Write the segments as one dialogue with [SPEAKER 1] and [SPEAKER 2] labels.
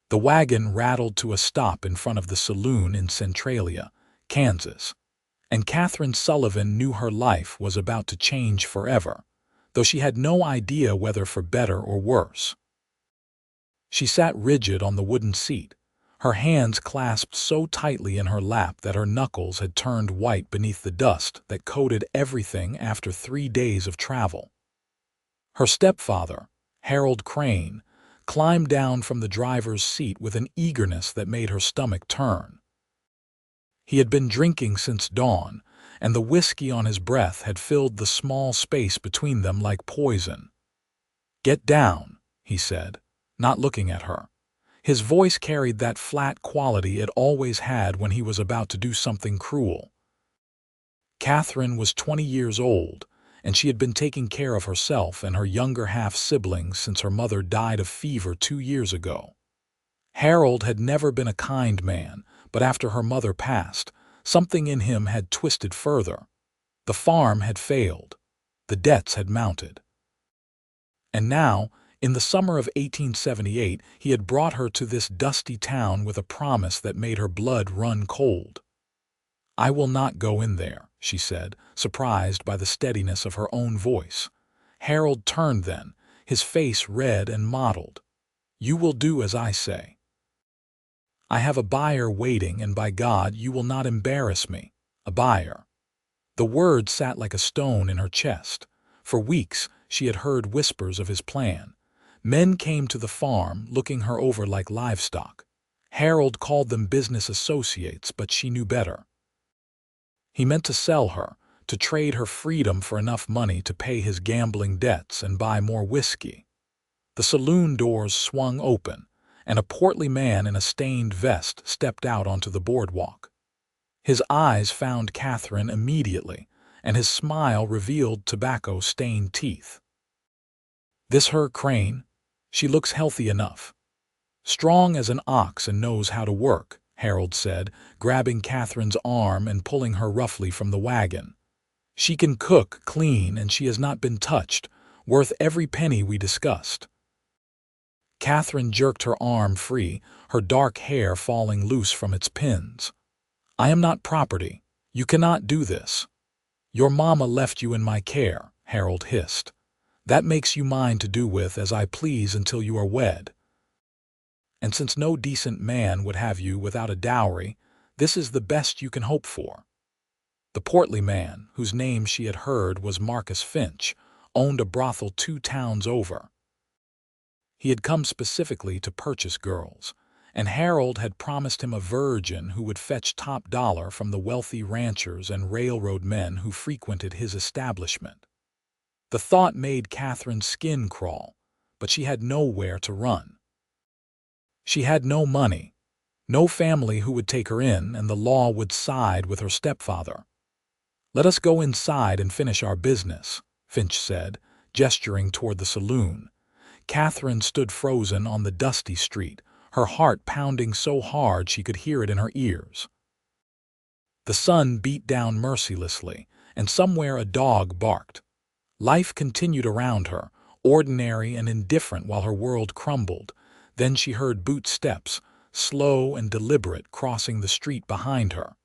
[SPEAKER 1] The wagon rattled to a stop in front of the saloon in Centralia, Kansas, and Katherine Sullivan knew her life was about to change forever, though she had no idea whether for better or worse. She sat rigid on the wooden seat, her hands clasped so tightly in her lap that her knuckles had turned white beneath the dust that coated everything after 3 days of travel. Her stepfather, Harold Crane, climbed down from the driver's seat with an eagerness that made her stomach turn. He had been drinking since dawn, and the whiskey on his breath had filled the small space between them like poison. "Get down," he said, not looking at her. His voice carried that flat quality it always had when he was about to do something cruel. Katherine was 20 years old, and she had been taking care of herself and her younger half-siblings since her mother died of fever 2 years ago. Harold had never been a kind man, but after her mother passed, something in him had twisted further. The farm had failed. The debts had mounted. And now, in the summer of 1878, he had brought her to this dusty town with a promise that made her blood run cold. "I will not go in there," she said, surprised by the steadiness of her own voice. Harold turned then, his face red and mottled. "You will do as I say. I have a buyer waiting, and by God, you will not embarrass me. A buyer." The word sat like a stone in her chest. For weeks she had heard whispers of his plan. Men came to the farm, looking her over like livestock. Harold called them business associates, but she knew better. He meant to sell her, to trade her freedom for enough money to pay his gambling debts and buy more whiskey. The saloon doors swung open, and a portly man in a stained vest stepped out onto the boardwalk. His eyes found Katherine immediately, and his smile revealed tobacco-stained teeth. "This her Crane? She looks healthy enough." "Strong as an ox and knows how to work," Harold said, grabbing Katherine's arm and pulling her roughly from the wagon. "She can cook, clean, and she has not been touched, worth every penny we discussed." Katherine jerked her arm free, her dark hair falling loose from its pins. "I am not property. You cannot do this." "Your mama left you in my care," Harold hissed. "That makes you mine to do with as I please until you are wed. And since no decent man would have you without a dowry, this is the best you can hope for." The portly man, whose name she had heard was Marcus Finch, owned a brothel 2 towns over. He had come specifically to purchase girls, and Harold had promised him a virgin who would fetch top dollar from the wealthy ranchers and railroad men who frequented his establishment. The thought made Katherine's skin crawl, but she had nowhere to run. She had no money, no family who would take her in, and the law would side with her stepfather. "Let us go inside and finish our business," Finch said, gesturing toward the saloon. Katherine stood frozen on the dusty street, her heart pounding so hard she could hear it in her ears. The sun beat down mercilessly, and somewhere a dog barked. Life continued around her, ordinary and indifferent while her world crumbled. Then she heard boot steps, slow and deliberate, crossing the street behind her.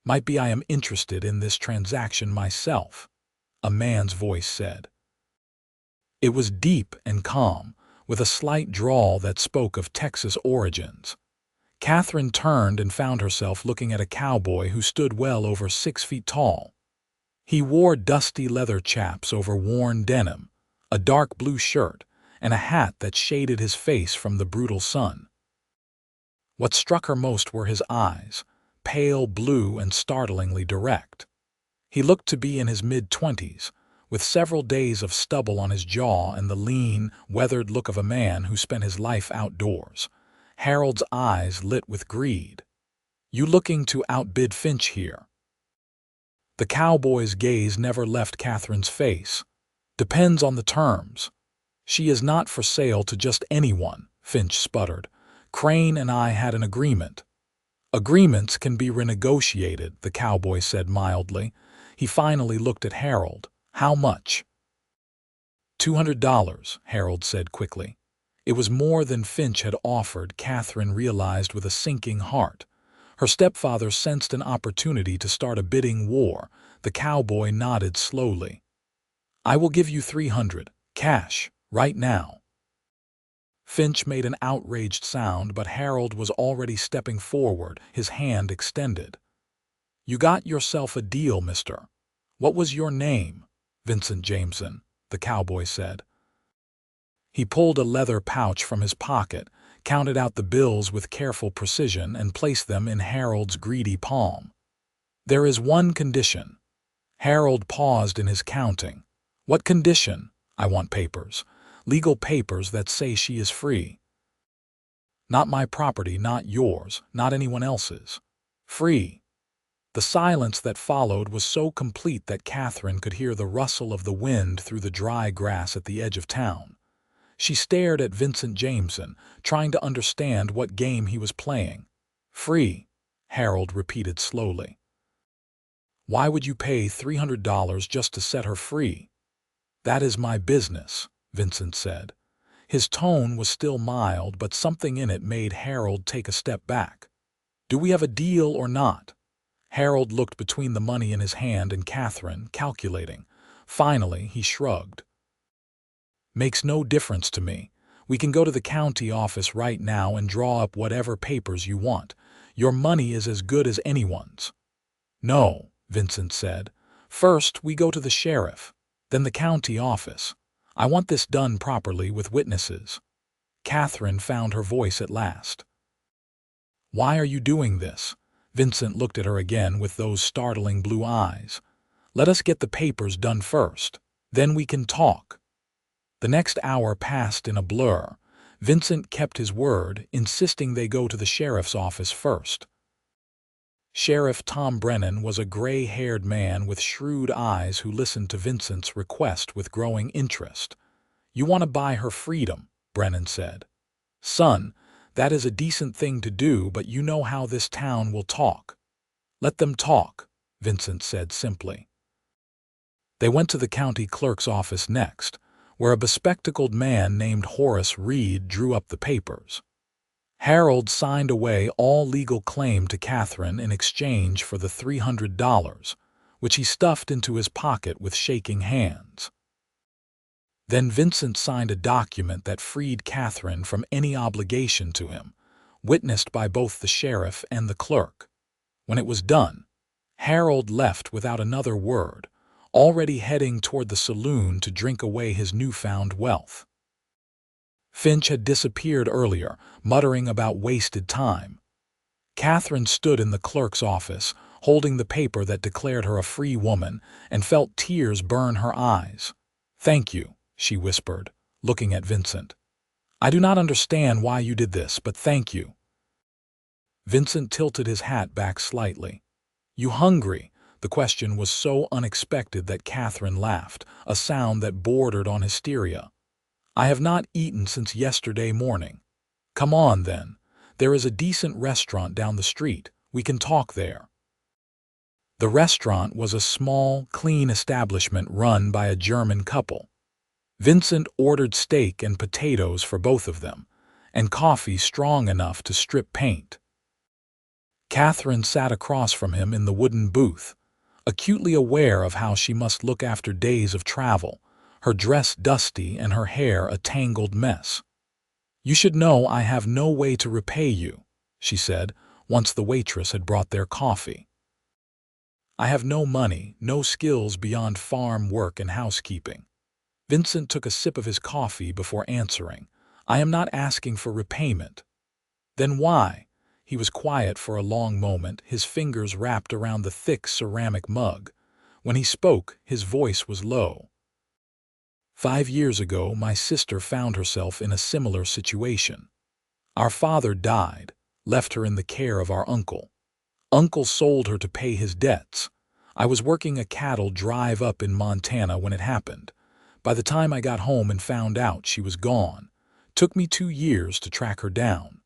[SPEAKER 1] "Might be I am interested in this transaction myself," a man's voice said. It was deep and calm, with a slight drawl that spoke of Texas origins. Katherine turned and found herself looking at a cowboy who stood well over 6 feet tall. He wore dusty leather chaps over worn denim, a dark blue shirt, and a hat that shaded his face from the brutal sun. What struck her most were his eyes, pale blue and startlingly direct. He looked to be in his mid-20s, with several days of stubble on his jaw and the lean, weathered look of a man who spent his life outdoors. Harold's eyes lit with greed. "You looking to outbid Finch here?" The cowboy's gaze never left Katherine's face. "Depends on the terms." "She is not for sale to just anyone," Finch sputtered. "Crane and I had an agreement." "Agreements can be renegotiated," the cowboy said mildly. He finally looked at Harold. "How much?" $200, Harold said quickly. It was more than Finch had offered, Katherine realized with a sinking heart. Her stepfather sensed an opportunity to start a bidding war. The cowboy nodded slowly. "I will give you 300, cash, right now." Finch made an outraged sound, but Harold was already stepping forward, his hand extended. "You got yourself a deal, mister. What was your name?" "Vincent Jameson," the cowboy said. He pulled a leather pouch from his pocket, counted out the bills with careful precision, and placed them in Harold's greedy palm. "There is one condition." Harold paused in his counting. "What condition?" "I want papers. Legal papers that say she is free. Not my property, not yours, not anyone else's. Free." The silence that followed was so complete that Katherine could hear the rustle of the wind through the dry grass at the edge of town. She stared at Vincent Jameson, trying to understand what game he was playing. "Free," Harold repeated slowly. "Why would you pay $300 just to set her free?" "That is my business," Vincent said. His tone was still mild, but something in it made Harold take a step back. "Do we have a deal or not?" Harold looked between the money in his hand and Katherine, calculating. Finally, he shrugged. "Makes no difference to me. We can go to the county office right now and draw up whatever papers you want. Your money is as good as anyone's." "No," Vincent said. "First, we go to the sheriff, then the county office. I want this done properly with witnesses." Katherine found her voice at last. "Why are you doing this?" Vincent looked at her again with those startling blue eyes. "Let us get the papers done first. Then we can talk." The next hour passed in a blur. Vincent kept his word, insisting they go to the sheriff's office first. Sheriff Tom Brennan was a gray-haired man with shrewd eyes who listened to Vincent's request with growing interest. "You want to buy her freedom," Brennan said. "Son, that is a decent thing to do, but you know how this town will talk." "Let them talk," Vincent said simply. They went to the county clerk's office next, where a bespectacled man named Horace Reed drew up the papers. Harold signed away all legal claim to Katherine in exchange for the $300, which he stuffed into his pocket with shaking hands. Then Vincent signed a document that freed Katherine from any obligation to him, witnessed by both the sheriff and the clerk. When it was done, Harold left without another word, already heading toward the saloon to drink away his newfound wealth. Finch had disappeared earlier, muttering about wasted time. Katherine stood in the clerk's office, holding the paper that declared her a free woman, and felt tears burn her eyes. "Thank you," she whispered, looking at Vincent. "I do not understand why you did this, but thank you." Vincent tilted his hat back slightly. "You hungry?" The question was so unexpected that Katherine laughed, a sound that bordered on hysteria. "I have not eaten since yesterday morning." "Come on, then. There is a decent restaurant down the street. We can talk there." The restaurant was a small, clean establishment run by a German couple. Vincent ordered steak and potatoes for both of them, and coffee strong enough to strip paint. Katherine sat across from him in the wooden booth, acutely aware of how she must look after days of travel, her dress dusty and her hair a tangled mess. "You should know I have no way to repay you," she said, once the waitress had brought their coffee. "I have no money, no skills beyond farm work and housekeeping." Vincent took a sip of his coffee before answering. "I am not asking for repayment." "Then why?" He was quiet for a long moment, his fingers wrapped around the thick ceramic mug. When he spoke, his voice was low. 5 years ago, my sister found herself in a similar situation. Our father died, left her in the care of our uncle. Uncle sold her to pay his debts. I was working a cattle drive up in Montana when it happened. By the time I got home and found out she was gone, took me 2 years to track her down.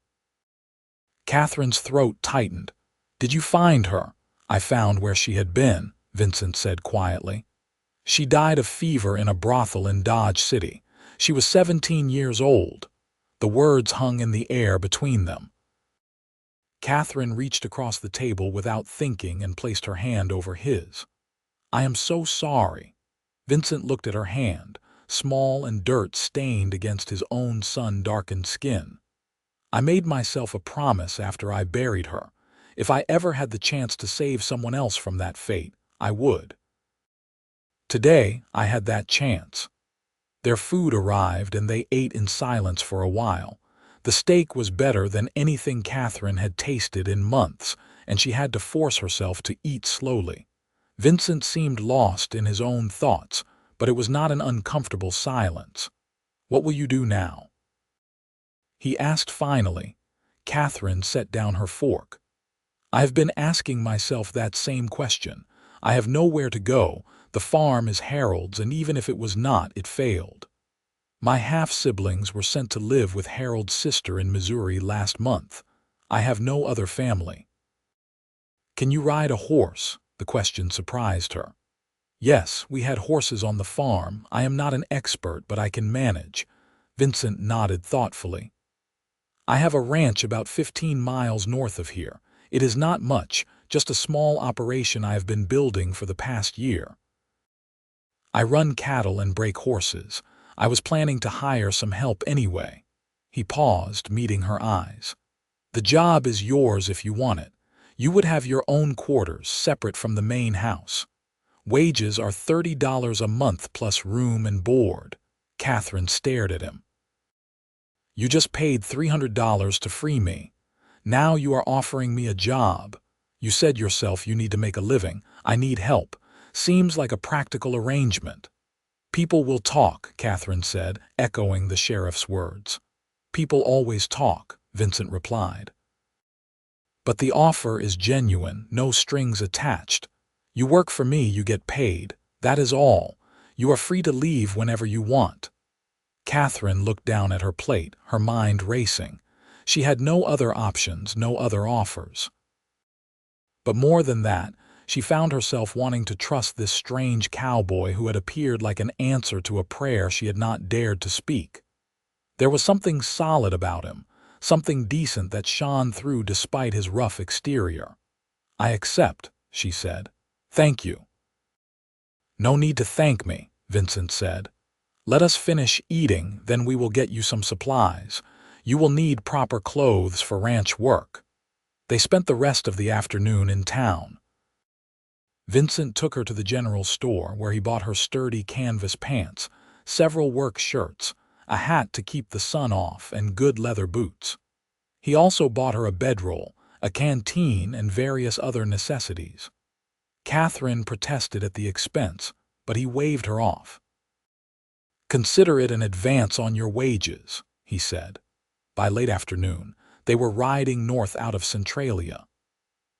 [SPEAKER 1] Katherine's throat tightened. "Did you find her?" "I found where she had been," Vincent said quietly. "She died of fever in a brothel in Dodge City. She was 17 years old. The words hung in the air between them. Katherine reached across the table without thinking and placed her hand over his. "I am so sorry." Vincent looked at her hand, small and dirt-stained against his own sun-darkened skin. "I made myself a promise after I buried her. If I ever had the chance to save someone else from that fate, I would. Today, I had that chance." Their food arrived and they ate in silence for a while. The steak was better than anything Katherine had tasted in months, and she had to force herself to eat slowly. Vincent seemed lost in his own thoughts, but it was not an uncomfortable silence. "What will you do now?" he asked finally. Katherine set down her fork. "I have been asking myself that same question. I have nowhere to go. The farm is Harold's, and even if it was not, it failed. My half-siblings were sent to live with Harold's sister in Missouri last month. I have no other family." "Can you ride a horse?" The question surprised her. "Yes, we had horses on the farm. I am not an expert, but I can manage." Vincent nodded thoughtfully. "I have a ranch about 15 miles north of here. It is not much, just a small operation I have been building for the past year. I run cattle and break horses. I was planning to hire some help anyway." He paused, meeting her eyes. "The job is yours if you want it. You would have your own quarters, separate from the main house. Wages are $30 a month plus room and board." Katherine stared at him. "You just paid $300 to free me. Now you are offering me a job. You said yourself you need to make a living. I need help. Seems like a practical arrangement." "People will talk," Katherine said, echoing the sheriff's words. "People always talk," Vincent replied. "But the offer is genuine, no strings attached. You work for me, you get paid. That is all. You are free to leave whenever you want." Katherine looked down at her plate, her mind racing. She had no other options, no other offers. But more than that, she found herself wanting to trust this strange cowboy who had appeared like an answer to a prayer she had not dared to speak. There was something solid about him, something decent that shone through despite his rough exterior. "I accept," she said. "Thank you." "No need to thank me," Vincent said. "Let us finish eating, then we will get you some supplies. You will need proper clothes for ranch work." They spent the rest of the afternoon in town. Vincent took her to the general store, where he bought her sturdy canvas pants, several work shirts, a hat to keep the sun off, and good leather boots. He also bought her a bedroll, a canteen, and various other necessities. Katherine protested at the expense, but he waved her off. "Consider it an advance on your wages," he said. By late afternoon, they were riding north out of Centralia.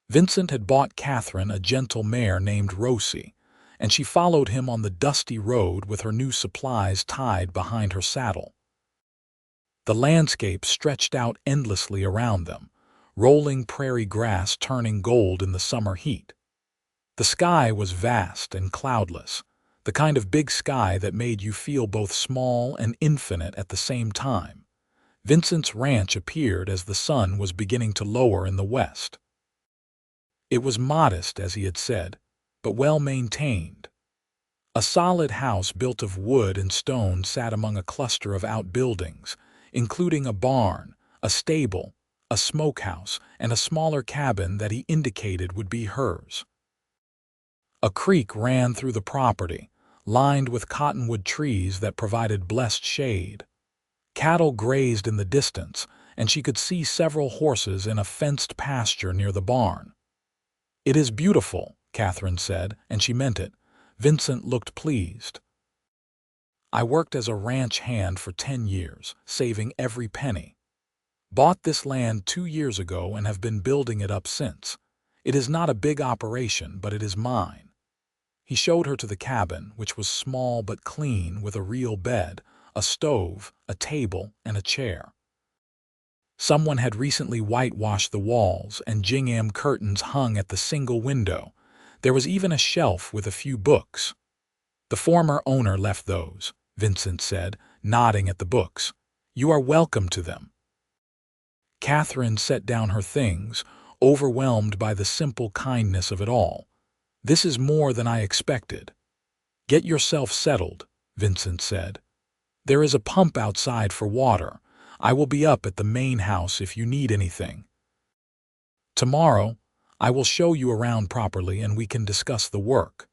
[SPEAKER 1] Vincent had bought Katherine a gentle mare named Rosie, and she followed him on the dusty road with her new supplies tied behind her saddle. The landscape stretched out endlessly around them, rolling prairie grass turning gold in the summer heat. The sky was vast and cloudless, the kind of big sky that made you feel both small and infinite at the same time. Vincent's ranch appeared as the sun was beginning to lower in the west. It was modest, as he had said, but well maintained. A solid house built of wood and stone sat among a cluster of outbuildings, including a barn, a stable, a smokehouse, and a smaller cabin that he indicated would be hers. A creek ran through the property, lined with cottonwood trees that provided blessed shade. Cattle grazed in the distance, and she could see several horses in a fenced pasture near the barn. "It is beautiful," Katherine said, and she meant it. Vincent looked pleased. "I worked as a ranch hand for 10 years, saving every penny. Bought this land 2 years ago and have been building it up since. It is not a big operation, but it is mine." He showed her to the cabin, which was small but clean, with a real bed, a stove, a table, and a chair. Someone had recently whitewashed the walls, and gingham curtains hung at the single window. There was even a shelf with a few books. "The former owner left those," Vincent said, nodding at the books. You are welcome to them." Katherine set down her things, overwhelmed by the simple kindness of it all. "This is more than I expected." "Get yourself settled," Vincent said. "There is a pump outside for water. I will be up at the main house if you need anything. Tomorrow, I will show you around properly and we can discuss the work."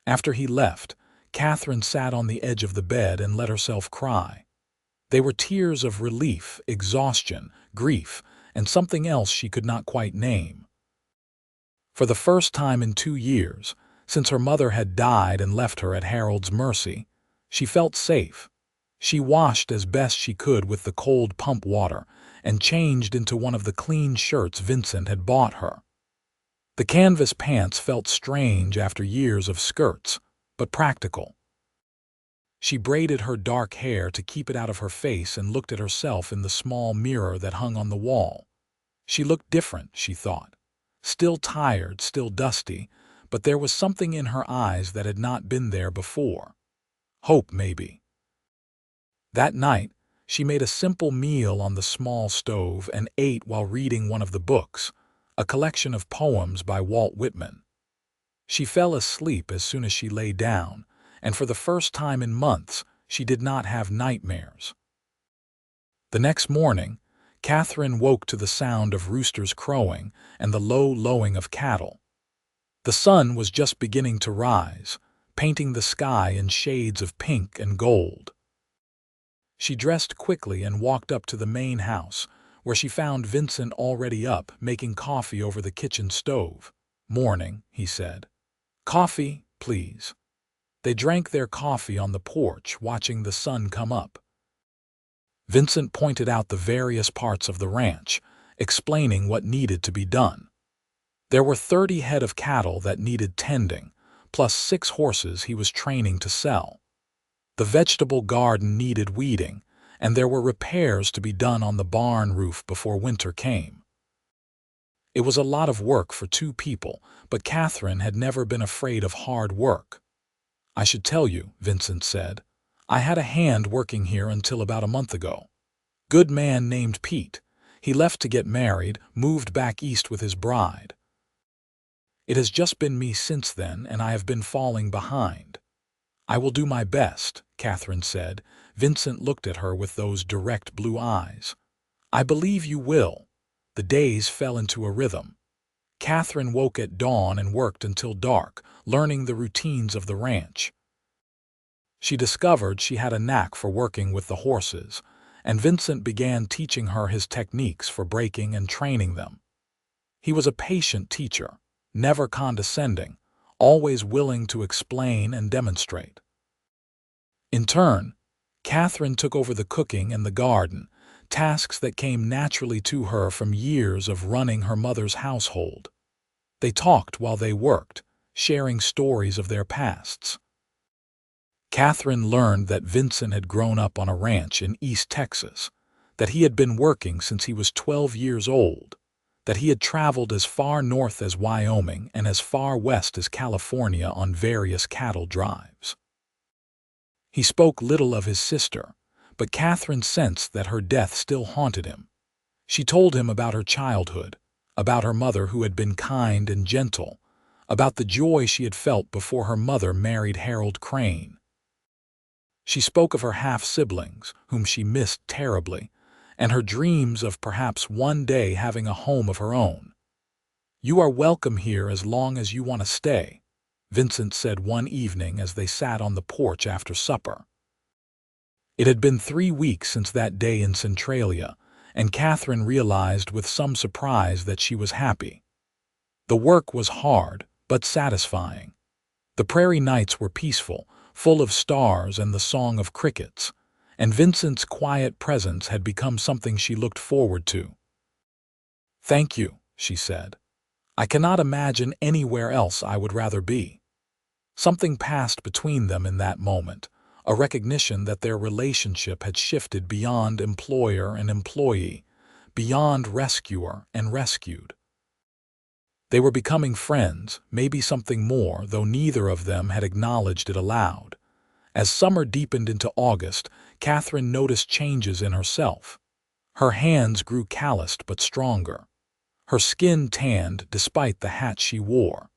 [SPEAKER 1] After he left, Katherine sat on the edge of the bed and let herself cry. They were tears of relief, exhaustion, grief, and something else she could not quite name. For the first time in 2 years, since her mother had died and left her at Harold's mercy, she felt safe. She washed as best she could with the cold pump water and changed into one of the clean shirts Vincent had bought her. The canvas pants felt strange after years of skirts, but practical. She braided her dark hair to keep it out of her face and looked at herself in the small mirror that hung on the wall. She looked different, she thought. Still tired, still dusty, but there was something in her eyes that had not been there before. Hope, maybe. That night, she made a simple meal on the small stove and ate while reading one of the books, a collection of poems by Walt Whitman. She fell asleep as soon as she lay down, and for the first time in months, she did not have nightmares. The next morning, Katherine woke to the sound of roosters crowing and the low lowing of cattle. The sun was just beginning to rise, painting the sky in shades of pink and gold. She dressed quickly and walked up to the main house, where she found Vincent already up, making coffee over the kitchen stove. "Morning," he said. "Coffee, please." They drank their coffee on the porch, watching the sun come up. Vincent pointed out the various parts of the ranch, explaining what needed to be done. There were 30 head of cattle that needed tending, plus 6 horses he was training to sell. The vegetable garden needed weeding, and there were repairs to be done on the barn roof before winter came. It was a lot of work for 2 people, but Katherine had never been afraid of hard work. "I should tell you," Vincent said. "I had a hand working here until about a month ago. Good man named Pete. He left to get married, moved back east with his bride. It has just been me since then, and I have been falling behind." "I will do my best," Katherine said. Vincent looked at her with those direct blue eyes. "I believe you will." The days fell into a rhythm. Katherine woke at dawn and worked until dark, learning the routines of the ranch. She discovered she had a knack for working with the horses, and Vincent began teaching her his techniques for breaking and training them. He was a patient teacher, never condescending, always willing to explain and demonstrate. In turn, Katherine took over the cooking and the garden, tasks that came naturally to her from years of running her mother's household. They talked while they worked, sharing stories of their pasts. Katherine learned that Vincent had grown up on a ranch in East Texas, that he had been working since he was 12 years old, that he had traveled as far north as Wyoming and as far west as California on various cattle drives. He spoke little of his sister, but Katherine sensed that her death still haunted him. She told him about her childhood, about her mother who had been kind and gentle, about the joy she had felt before her mother married Harold Crane. She spoke of her half-siblings, whom she missed terribly, and her dreams of perhaps one day having a home of her own. "You are welcome here as long as you want to stay," Vincent said one evening as they sat on the porch after supper. It had been 3 weeks since that day in Centralia, and Katherine realized with some surprise that she was happy. The work was hard, but satisfying. The prairie nights were peaceful, full of stars and the song of crickets, and Vincent's quiet presence had become something she looked forward to. "Thank you," she said. "I cannot imagine anywhere else I would rather be." Something passed between them in that moment, a recognition that their relationship had shifted beyond employer and employee, beyond rescuer and rescued. They were becoming friends, maybe something more, though neither of them had acknowledged it aloud. As summer deepened into August, Katherine noticed changes in herself. Her hands grew calloused but stronger. Her skin tanned despite the hat she wore.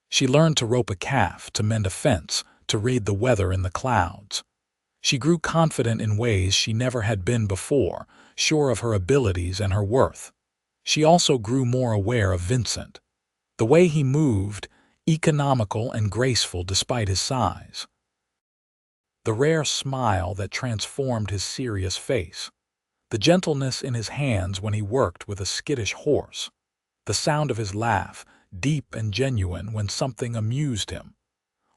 [SPEAKER 1] She learned to rope a calf, to mend a fence, to read the weather in the clouds. She grew confident in ways she never had been before, sure of her abilities and her worth. She also grew more aware of Vincent. The way he moved, economical and graceful despite his size. The rare smile that transformed his serious face. The gentleness in his hands when he worked with a skittish horse. The sound of his laugh, deep and genuine when something amused him.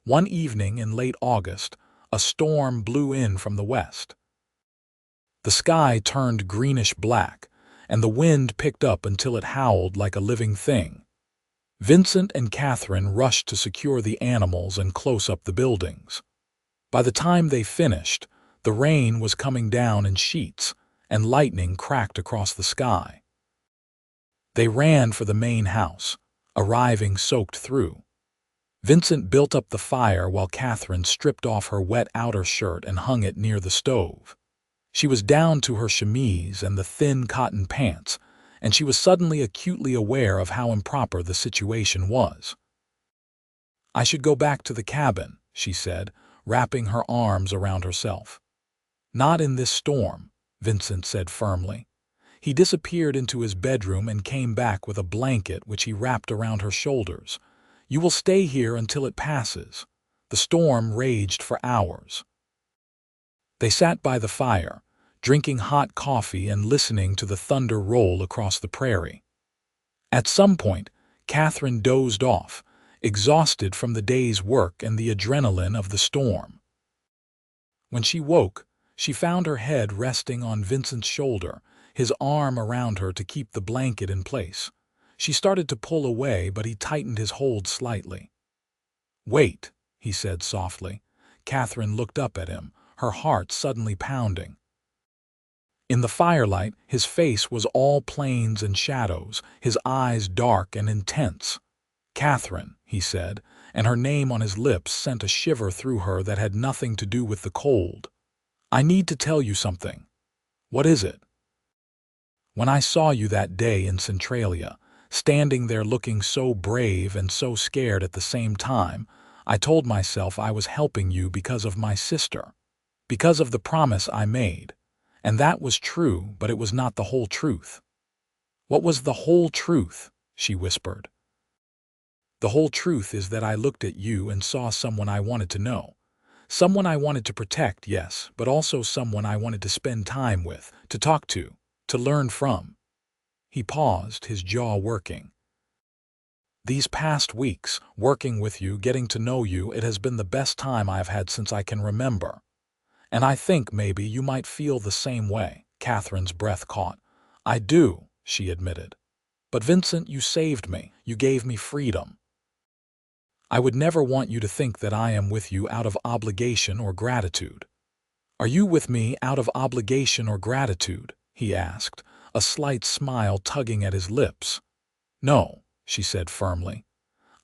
[SPEAKER 1] One evening in late August, a storm blew in from the west. The sky turned greenish-black, and the wind picked up until it howled like a living thing. Vincent and Katherine rushed to secure the animals and close up the buildings. By the time they finished, the rain was coming down in sheets, and lightning cracked across the sky. They ran for the main house, arriving soaked through. Vincent built up the fire while Katherine stripped off her wet outer shirt and hung it near the stove. She was down to her chemise and the thin cotton pants, and she was suddenly acutely aware of how improper the situation was. "I should go back to the cabin," she said, wrapping her arms around herself. "Not in this storm," Vincent said firmly. He disappeared into his bedroom and came back with a blanket which he wrapped around her shoulders. "You will stay here until it passes." The storm raged for hours. They sat by the fire, drinking hot coffee and listening to the thunder roll across the prairie. At some point, Katherine dozed off, exhausted from the day's work and the adrenaline of the storm. When she woke, she found her head resting on Vincent's shoulder, his arm around her to keep the blanket in place. She started to pull away, but he tightened his hold slightly. "Wait," he said softly. Katherine looked up at him, her heart suddenly pounding. In the firelight, his face was all planes and shadows, his eyes dark and intense. "Katherine," he said, and her name on his lips sent a shiver through her that had nothing to do with the cold. "I need to tell you something." "What is it?" "When I saw you that day in Centralia, standing there looking so brave and so scared at the same time, I told myself I was helping you because of my sister, because of the promise I made. And that was true, but it was not the whole truth." "What was the whole truth?" she whispered. "The whole truth is that I looked at you and saw someone I wanted to know. Someone I wanted to protect, yes, but also someone I wanted to spend time with, to talk to learn from." He paused, his jaw working. "These past weeks, working with you, getting to know you, it has been the best time I have had since I can remember. And I think maybe you might feel the same way." Katherine's breath caught. "I do," she admitted. "But Vincent, you saved me. You gave me freedom. I would never want you to think that I am with you out of obligation or gratitude." "Are you with me out of obligation or gratitude?" he asked, a slight smile tugging at his lips. "No," she said firmly.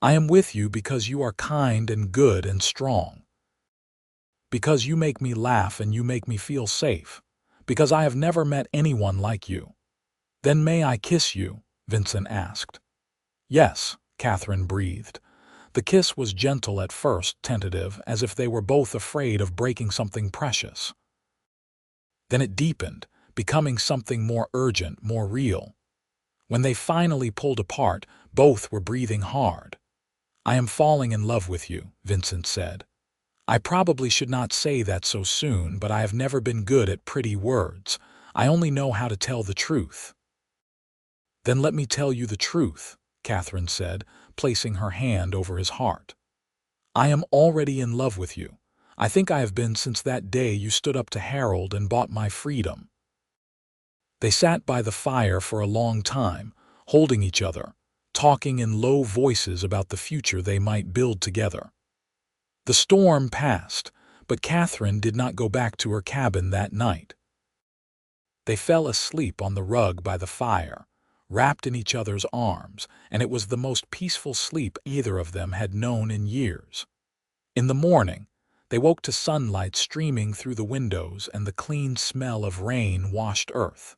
[SPEAKER 1] "I am with you because you are kind and good and strong. Because you make me laugh and you make me feel safe. Because I have never met anyone like you." "Then may I kiss you?" Vincent asked. "Yes," Katherine breathed. The kiss was gentle at first, tentative, as if they were both afraid of breaking something precious. Then it deepened, becoming something more urgent, more real. When they finally pulled apart, both were breathing hard. "I am falling in love with you," Vincent said. "I probably should not say that so soon, but I have never been good at pretty words. I only know how to tell the truth." "Then let me tell you the truth," Katherine said, placing her hand over his heart. "I am already in love with you. I think I have been since that day you stood up to Harold and bought my freedom." They sat by the fire for a long time, holding each other, talking in low voices about the future they might build together. The storm passed, but Katherine did not go back to her cabin that night. They fell asleep on the rug by the fire, wrapped in each other's arms, and it was the most peaceful sleep either of them had known in years. In the morning, They woke to sunlight streaming through the windows and the clean smell of rain-washed earth.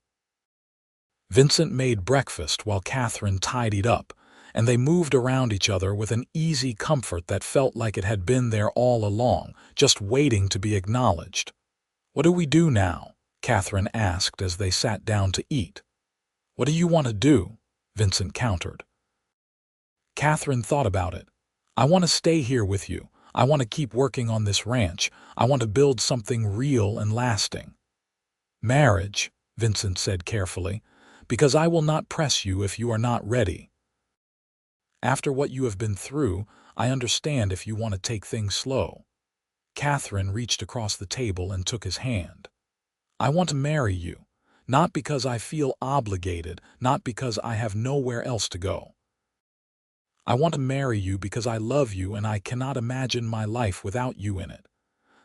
[SPEAKER 1] Vincent made breakfast while Katherine tidied up, and they moved around each other with an easy comfort that felt like it had been there all along, just waiting to be acknowledged. "What do we do now?" Katherine asked as they sat down to eat. "What do you want to do?" Vincent countered. Katherine thought about it. "I want to stay here with you. I want to keep working on this ranch. I want to build something real and lasting." "Marriage," Vincent said carefully, "because I will not press you if you are not ready. After what you have been through, I understand if you want to take things slow." Katherine reached across the table and took his hand. "I want to marry you, not because I feel obligated, not because I have nowhere else to go. I want to marry you because I love you and I cannot imagine my life without you in it."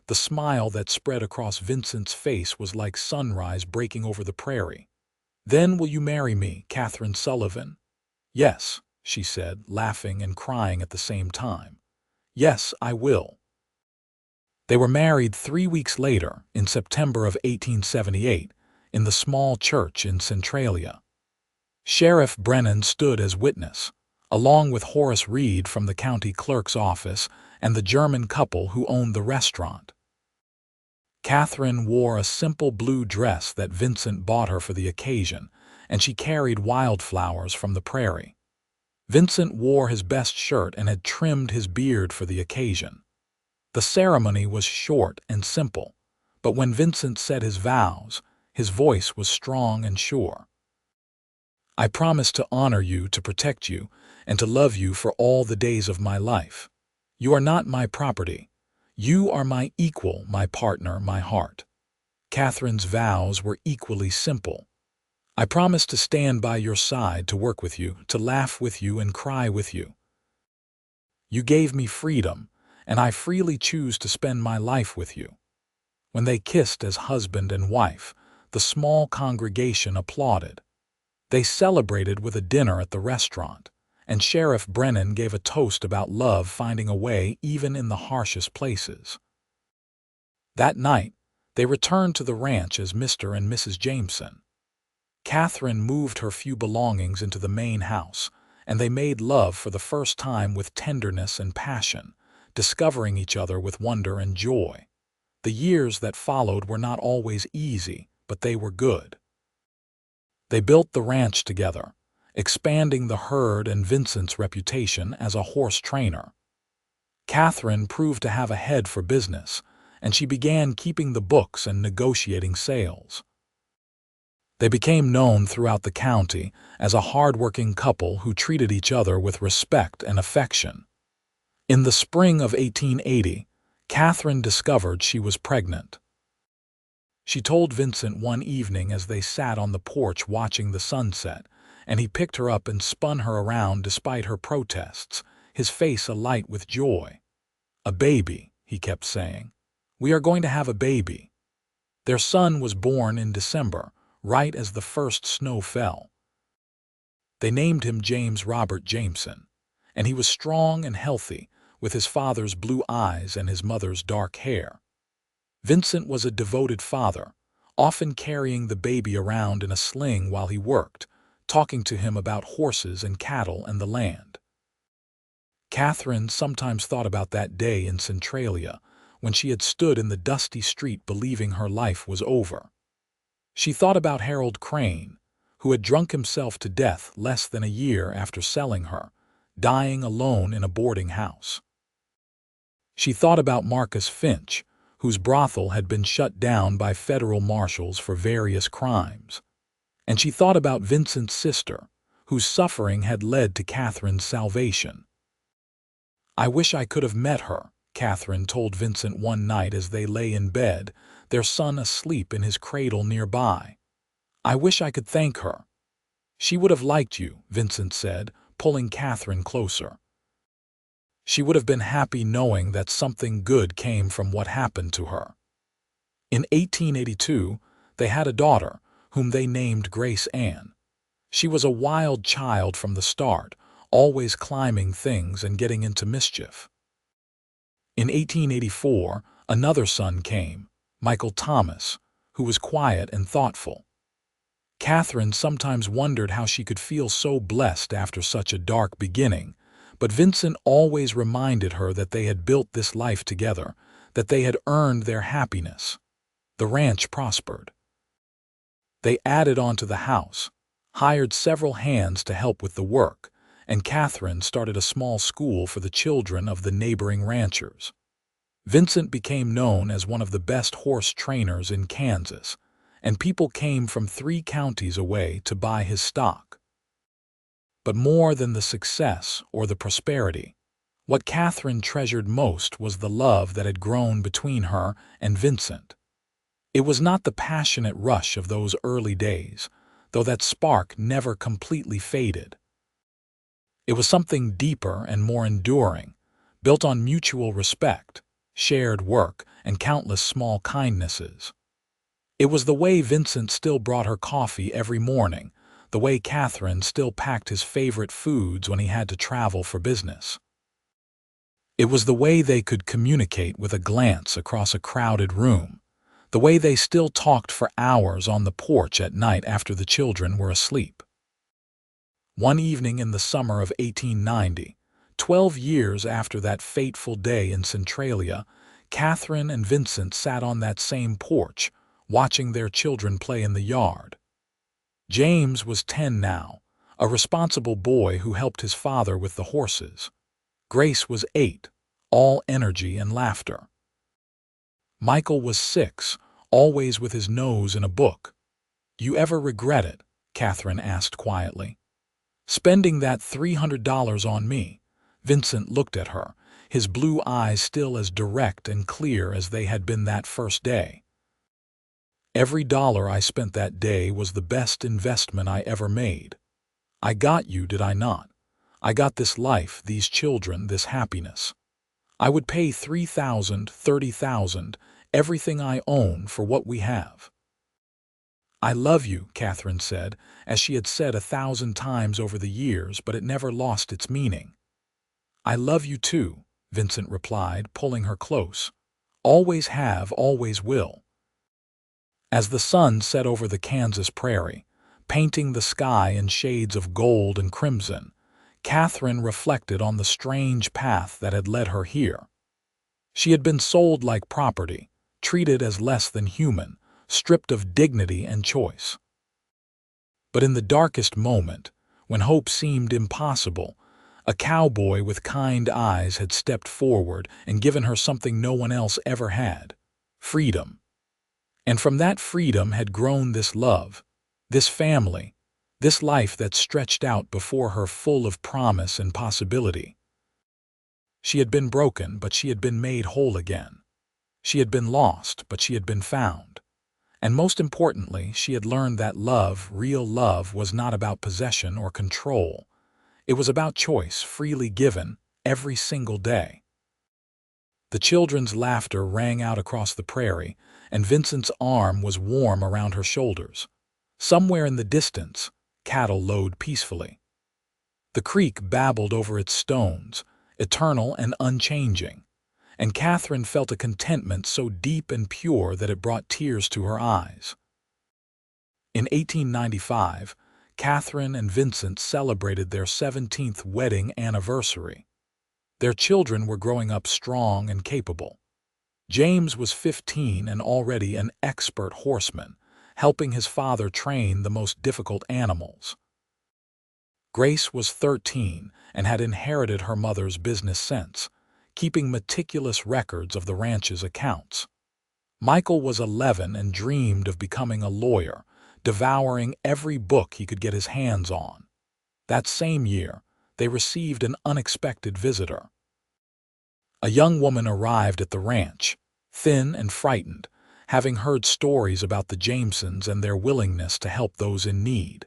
[SPEAKER 1] The smile that spread across Vincent's face was like sunrise breaking over the prairie. "Then will you marry me, Katherine Sullivan?" "Yes," she said, laughing and crying at the same time. "Yes, I will." They were married 3 weeks later, in September of 1878, in the small church in Centralia. Sheriff Brennan stood as witness, along with Horace Reed from the county clerk's office and the German couple who owned the restaurant. Katherine wore a simple blue dress that Vincent bought her for the occasion, and she carried wildflowers from the prairie. Vincent wore his best shirt and had trimmed his beard for the occasion. The ceremony was short and simple, but when Vincent said his vows, his voice was strong and sure. "I promise to honor you, to protect you, and to love you for all the days of my life. You are not my property. You are my equal, my partner, my heart." Katherine's vows were equally simple. "I promise to stand by your side, to work with you, to laugh with you and cry with you. You gave me freedom, and I freely choose to spend my life with you." When they kissed as husband and wife, the small congregation applauded. They celebrated with a dinner at the restaurant, and Sheriff Brennan gave a toast about love finding a way even in the harshest places. That night, they returned to the ranch as Mr. and Mrs. Jameson. Katherine moved her few belongings into the main house, and they made love for the first time with tenderness and passion, discovering each other with wonder and joy. The years that followed were not always easy, but they were good. They built the ranch together, expanding the herd and Vincent's reputation as a horse trainer. Katherine proved to have a head for business, and she began keeping the books and negotiating sales. They became known throughout the county as a hard-working couple who treated each other with respect and affection. In the spring of 1880, Katherine discovered she was pregnant. She told Vincent one evening as they sat on the porch watching the sunset, and he picked her up and spun her around despite her protests, his face alight with joy. "A baby," he kept saying. "We are going to have a baby." Their son was born in December, right as the first snow fell. They named him James Robert Jameson, and he was strong and healthy, with his father's blue eyes and his mother's dark hair. Vincent was a devoted father, often carrying the baby around in a sling while he worked, talking to him about horses and cattle and the land. Katherine sometimes thought about that day in Centralia, when she had stood in the dusty street believing her life was over. She thought about Harold Crane, who had drunk himself to death less than a year after selling her, dying alone in a boarding house. She thought about Marcus Finch, whose brothel had been shut down by federal marshals for various crimes. And she thought about Vincent's sister, whose suffering had led to Katherine's salvation. "I wish I could have met her," Katherine told Vincent one night as they lay in bed, their son asleep in his cradle nearby. "I wish I could thank her." "She would have liked you," Vincent said, pulling Katherine closer. "She would have been happy knowing that something good came from what happened to her." In 1882, they had a daughter, whom they named Grace Ann. She was a wild child from the start, always climbing things and getting into mischief. In 1884, Another son came, Michael Thomas, who was quiet and thoughtful. Katherine sometimes wondered how she could feel so blessed after such a dark beginning, but Vincent always reminded her that they had built this life together, that they had earned their happiness. The ranch prospered. They added on to the house, hired several hands to help with the work, and Katherine started a small school for the children of the neighboring ranchers. Vincent became known as one of the best horse trainers in Kansas, and people came from 3 counties away to buy his stock. But more than the success or the prosperity, what Katherine treasured most was the love that had grown between her and Vincent. It was not the passionate rush of those early days, though that spark never completely faded. It was something deeper and more enduring, built on mutual respect, shared work, and countless small kindnesses. It was the way Vincent still brought her coffee every morning, the way Katherine still packed his favorite foods when he had to travel for business. It was the way they could communicate with a glance across a crowded room, the way they still talked for hours on the porch at night after the children were asleep. One evening in the summer of 1890, 12 years after that fateful day in Centralia, Katherine and Vincent sat on that same porch, watching their children play in the yard. James was 10 now, a responsible boy who helped his father with the horses. Grace was 8, all energy and laughter. Michael was 6, always with his nose in a book. "You ever regret it?" Katherine asked quietly. "Spending that $300 on me?" Vincent looked at her, his blue eyes still as direct and clear as they had been that first day. "Every dollar I spent that day was the best investment I ever made. I got you, did I not? I got this life, these children, this happiness. I would pay $3,000, $30,000, everything I own for what we have." "I love you," Katherine said, as she had said 1,000 times over the years, but it never lost its meaning. "I love you too," Vincent replied, pulling her close. "Always have, always will." As the sun set over the Kansas prairie, painting the sky in shades of gold and crimson, Katherine reflected on the strange path that had led her here. She had been sold like property, treated as less than human, stripped of dignity and choice. But in the darkest moment, when hope seemed impossible, a cowboy with kind eyes had stepped forward and given her something no one else ever had: freedom. And from that freedom had grown this love, this family, this life that stretched out before her full of promise and possibility. She had been broken, but she had been made whole again. She had been lost, but she had been found. And most importantly, she had learned that love, real love, was not about possession or control. It was about choice, freely given, every single day. The children's laughter rang out across the prairie, and Vincent's arm was warm around her shoulders. Somewhere in the distance, cattle lowed peacefully. The creek babbled over its stones, eternal and unchanging, and Katherine felt a contentment so deep and pure that it brought tears to her eyes. In 1895, Katherine and Vincent celebrated their 17th wedding anniversary. Their children were growing up strong and capable. James was 15 and already an expert horseman, helping his father train the most difficult animals. Grace was 13 and had inherited her mother's business sense, keeping meticulous records of the ranch's accounts. Michael was 11 and dreamed of becoming a lawyer, devouring every book he could get his hands on. That same year, they received an unexpected visitor. A young woman arrived at the ranch, thin and frightened, having heard stories about the Jamesons and their willingness to help those in need.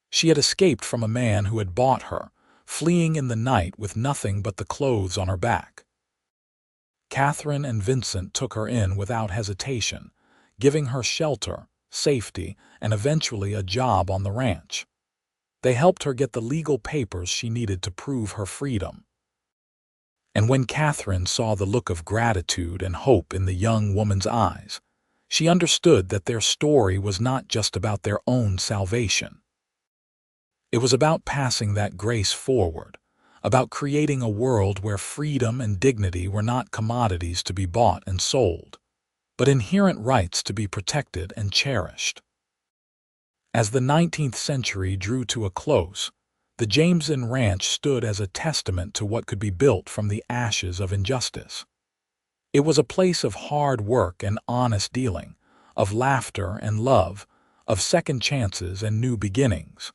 [SPEAKER 1] She had escaped from a man who had bought her, fleeing in the night with nothing but the clothes on her back. Katherine and Vincent took her in without hesitation, giving her shelter, safety, and eventually a job on the ranch. They helped her get the legal papers she needed to prove her freedom. And when Katherine saw the look of gratitude and hope in the young woman's eyes, she understood that their story was not just about their own salvation. It was about passing that grace forward, about creating a world where freedom and dignity were not commodities to be bought and sold, but inherent rights to be protected and cherished. As the 19th century drew to a close, the Jameson Ranch stood as a testament to what could be built from the ashes of injustice. It was a place of hard work and honest dealing, of laughter and love, of second chances and new beginnings.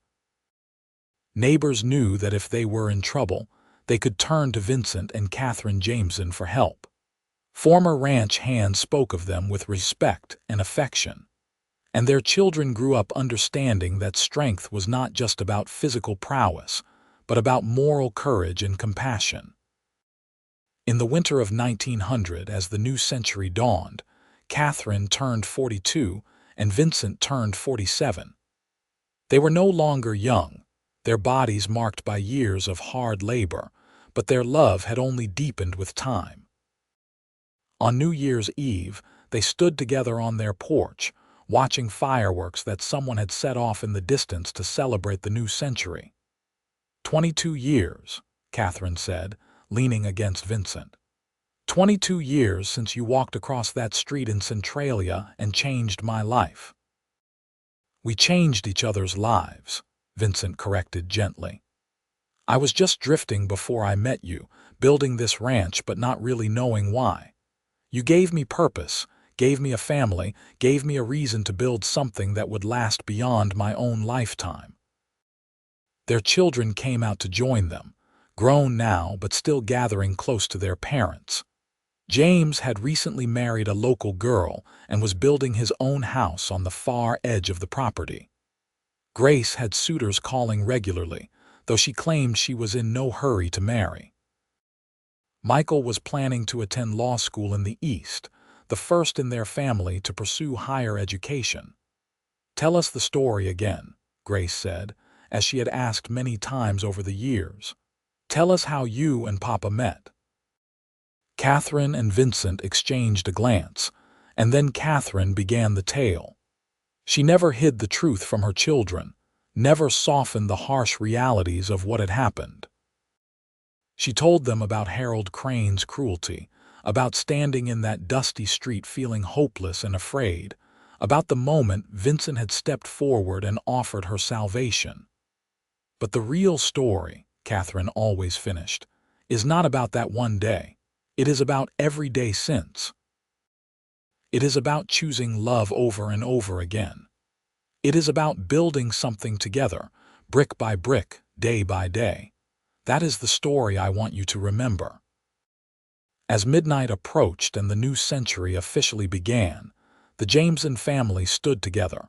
[SPEAKER 1] Neighbors knew that if they were in trouble, they could turn to Vincent and Katherine Jameson for help. Former ranch hands spoke of them with respect and affection, and their children grew up understanding that strength was not just about physical prowess, but about moral courage and compassion. In the winter of 1900, as the new century dawned, Katherine turned 42 and Vincent turned 47. They were no longer young, their bodies marked by years of hard labor, but their love had only deepened with time. On New Year's Eve, they stood together on their porch, watching fireworks that someone had set off in the distance to celebrate the new century. 22 years, Katherine said, leaning against Vincent. 22 years since you walked across that street in Centralia and changed my life. We changed each other's lives, Vincent corrected gently. I was just drifting before I met you, building this ranch but not really knowing why. You gave me purpose, gave me a family, gave me a reason to build something that would last beyond my own lifetime. Their children came out to join them, grown now but still gathering close to their parents. James had recently married a local girl and was building his own house on the far edge of the property. Grace had suitors calling regularly, though she claimed she was in no hurry to marry. Michael was planning to attend law school in the East, the first in their family to pursue higher education. Tell us the story again, Grace said, as she had asked many times over the years. Tell us how you and Papa met. Katherine and Vincent exchanged a glance, and then Katherine began the tale. She never hid the truth from her children, never softened the harsh realities of what had happened. She told them about Harold Crane's cruelty, about standing in that dusty street feeling hopeless and afraid, about the moment Vincent had stepped forward and offered her salvation. But the real story, Katherine always finished, is not about that one day. It is about every day since. It is about choosing love over and over again. It is about building something together, brick by brick, day by day. That is the story I want you to remember. As midnight approached and the new century officially began, the Jameson family stood together,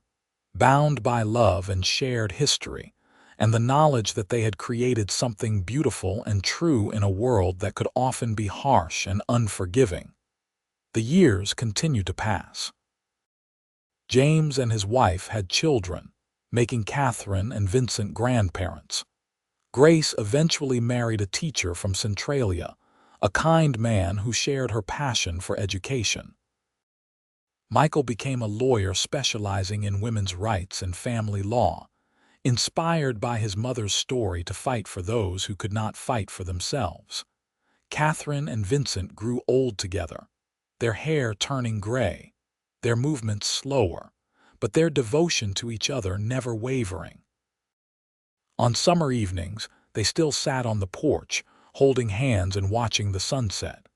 [SPEAKER 1] bound by love and shared history, and the knowledge that they had created something beautiful and true in a world that could often be harsh and unforgiving. The years continued to pass. James and his wife had children, making Katherine and Vincent grandparents. Grace eventually married a teacher from Centralia, a kind man who shared her passion for education. Michael became a lawyer specializing in women's rights and family law, inspired by his mother's story to fight for those who could not fight for themselves. Katherine and Vincent grew old together, their hair turning gray, their movements slower, but their devotion to each other never wavering. On summer evenings, they still sat on the porch, holding hands and watching the sunset.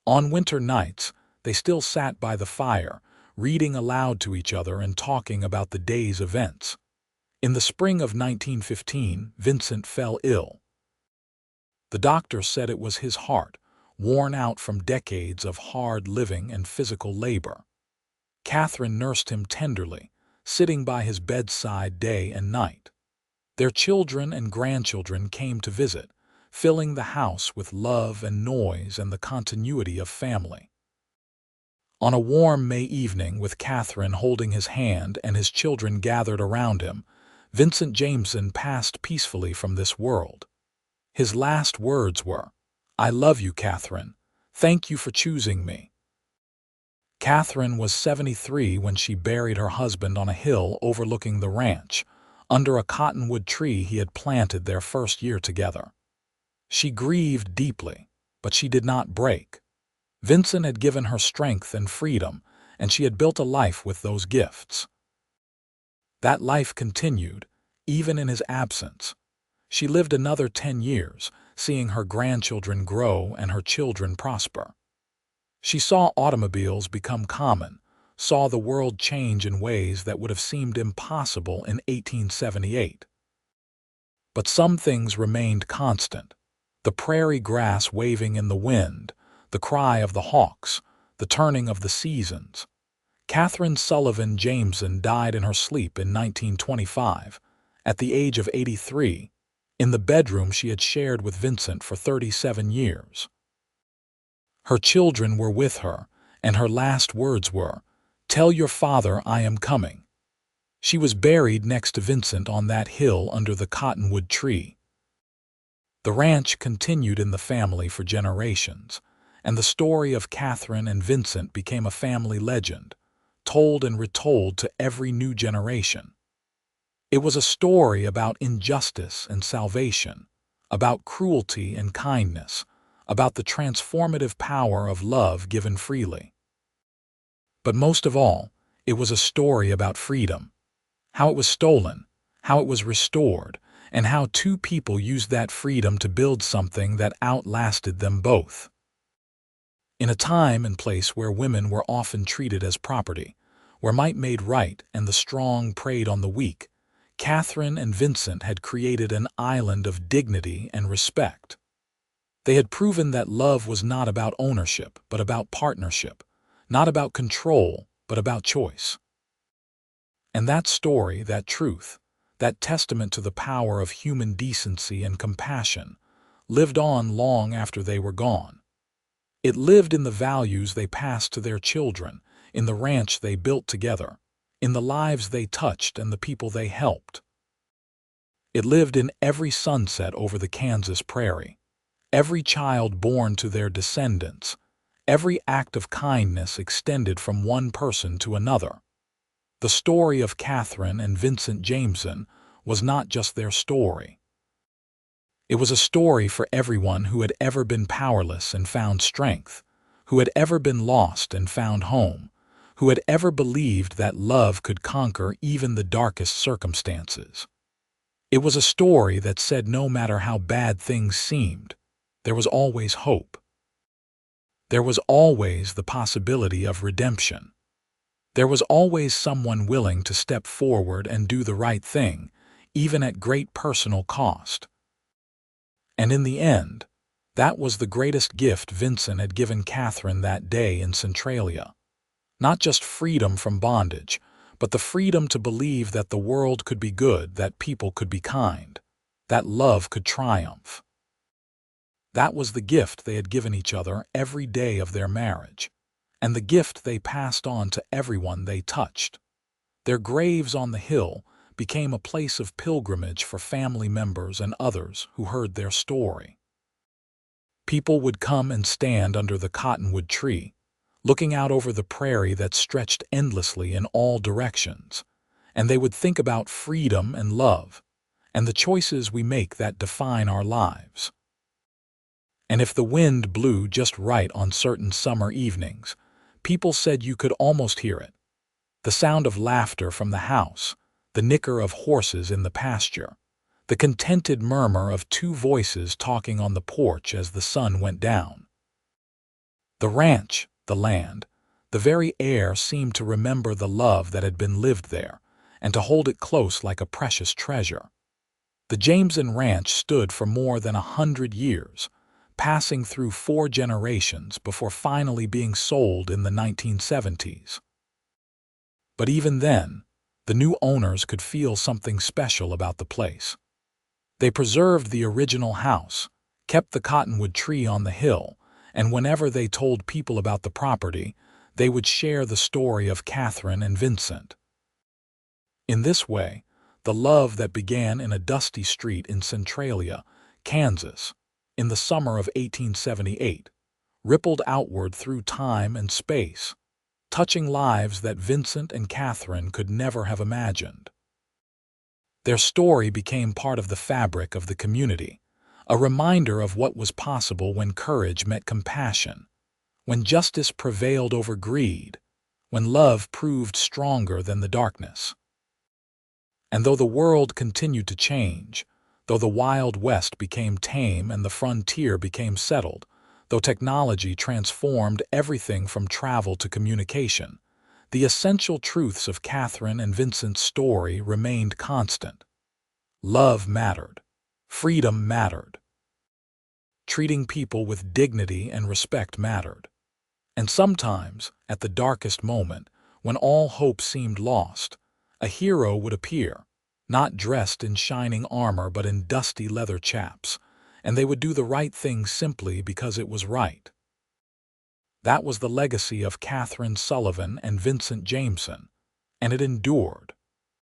[SPEAKER 1] On winter nights, they still sat by the fire, reading aloud to each other and talking about the day's events. In the spring of 1915, Vincent fell ill. The doctor said it was his heart, worn out from decades of hard living and physical labor. Katherine nursed him tenderly, sitting by his bedside day and night. Their children and grandchildren came to visit, filling the house with love and noise and the continuity of family. On a warm May evening, with Katherine holding his hand and his children gathered around him, Vincent Jameson passed peacefully from this world. His last words were, I love you, Katherine. Thank you for choosing me." Katherine was 73 when she buried her husband on a hill overlooking the ranch, under a cottonwood tree he had planted their first year together. She grieved deeply, but she did not break. Vincent had given her strength and freedom, and she had built a life with those gifts. That life continued, even in his absence. She lived another 10 years, seeing her grandchildren grow and her children prosper. She saw automobiles become common, saw the world change in ways that would have seemed impossible in 1878. But some things remained constant: the prairie grass waving in the wind, the cry of the hawks, the turning of the seasons. Katherine Sullivan Jameson died in her sleep in 1925, at the age of 83, in the bedroom she had shared with Vincent for 37 years. Her children were with her, and her last words were, "Tell your father I am coming." She was buried next to Vincent on that hill under the cottonwood tree. The ranch continued in the family for generations, and the story of Katherine and Vincent became a family legend, told and retold to every new generation. It was a story about injustice and salvation, about cruelty and kindness, about the transformative power of love given freely. But most of all, it was a story about freedom: how it was stolen, how it was restored, and how two people used that freedom to build something that outlasted them both. In a time and place where women were often treated as property, where might made right and the strong preyed on the weak, Katherine and Vincent had created an island of dignity and respect. They had proven that love was not about ownership, but about partnership, not about control, but about choice. And that story, that truth, that testament to the power of human decency and compassion, lived on long after they were gone. It lived in the values they passed to their children, in the ranch they built together, in the lives they touched and the people they helped. It lived in every sunset over the Kansas prairie, every child born to their descendants, every act of kindness extended from one person to another. The story of Katherine and Vincent Jameson was not just their story. It was a story for everyone who had ever been powerless and found strength, who had ever been lost and found home, who had ever believed that love could conquer even the darkest circumstances. It was a story that said no matter how bad things seemed, there was always hope. There was always the possibility of redemption. There was always someone willing to step forward and do the right thing, even at great personal cost. And in the end, that was the greatest gift Vincent had given Katherine that day in Centralia. Not just freedom from bondage, but the freedom to believe that the world could be good, that people could be kind, that love could triumph. That was the gift they had given each other every day of their marriage, and the gift they passed on to everyone they touched. Their graves on the hill became a place of pilgrimage for family members and others who heard their story. People would come and stand under the cottonwood tree, looking out over the prairie that stretched endlessly in all directions, and they would think about freedom and love, and the choices we make that define our lives. And if the wind blew just right on certain summer evenings, people said you could almost hear it: the sound of laughter from the house, the nicker of horses in the pasture, the contented murmur of two voices talking on the porch as the sun went down. The ranch, the land, the very air seemed to remember the love that had been lived there, and to hold it close like a precious treasure. The Jameson Ranch stood for more than 100 years, passing through 4 generations before finally being sold in the 1970s. But even then, the new owners could feel something special about the place. They preserved the original house, kept the cottonwood tree on the hill, and whenever they told people about the property, they would share the story of Katherine and Vincent. In this way, the love that began in a dusty street in Centralia, Kansas, in the summer of 1878, rippled outward through time and space, touching lives that Vincent and Katherine could never have imagined. Their story became part of the fabric of the community, a reminder of what was possible when courage met compassion, when justice prevailed over greed, when love proved stronger than the darkness. And though the world continued to change, though the Wild West became tame and the frontier became settled, though technology transformed everything from travel to communication, the essential truths of Katherine and Vincent's story remained constant. Love mattered. Freedom mattered. Treating people with dignity and respect mattered. And sometimes, at the darkest moment, when all hope seemed lost, a hero would appear, not dressed in shining armor but in dusty leather chaps, and they would do the right thing simply because it was right. That was the legacy of Katherine Sullivan and Vincent Jameson, and it endured.